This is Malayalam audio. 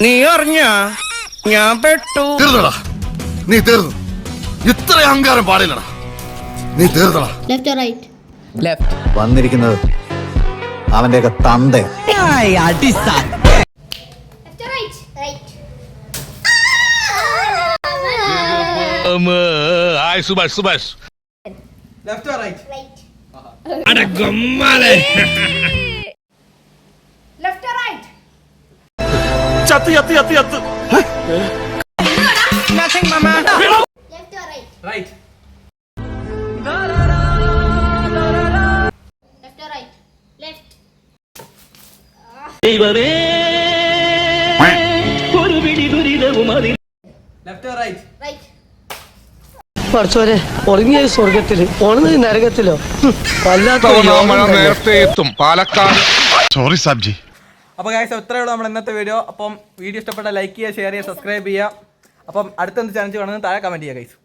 നീ അറിഞ്ഞ ഞാൻ പെട്ടു. തീർന്നടാ, നീ തീർന്നു. ഇത്ര അഹങ്കാരം പാടില്ലടാ, നീ തീർന്നടാ. Left or right? ലെഫ്റ്റ്. വന്നിരിക്കുന്നത് അവന്റെയൊക്കെ തന്ത. Subhash Subhash left or right? Left or right? ചത്ത് ചത്ത് ചത്ത് ചത്ത്. Nothing, mama. Left or right? Right. Left or right? Left. Left or right? Right. പഠിച്ചോരെ ഉറങ്ങിയ സ്വർഗത്തില് ഉണർന്നത് നരകത്തിലോ നേരത്തെ എത്തും പാലക്കാട്. സോറി സാബ്ജി. അപ്പോൾ ഗൈസ് ഇത്രയുള്ളൂ നമ്മുടെ ഇന്നത്തെ വീഡിയോ. അപ്പം വീഡിയോ ഇഷ്ടപ്പെട്ട ലൈക്ക് ചെയ്യുക, ഷെയർ ചെയ്യുക, സബ്സ്ക്രൈബ് ചെയ്യുക. അപ്പം അടുത്തെന്ത് ചാനൽ കാണുന്നത് താഴെ കമൻറ്റ് ചെയ്യുക ഗൈസ്.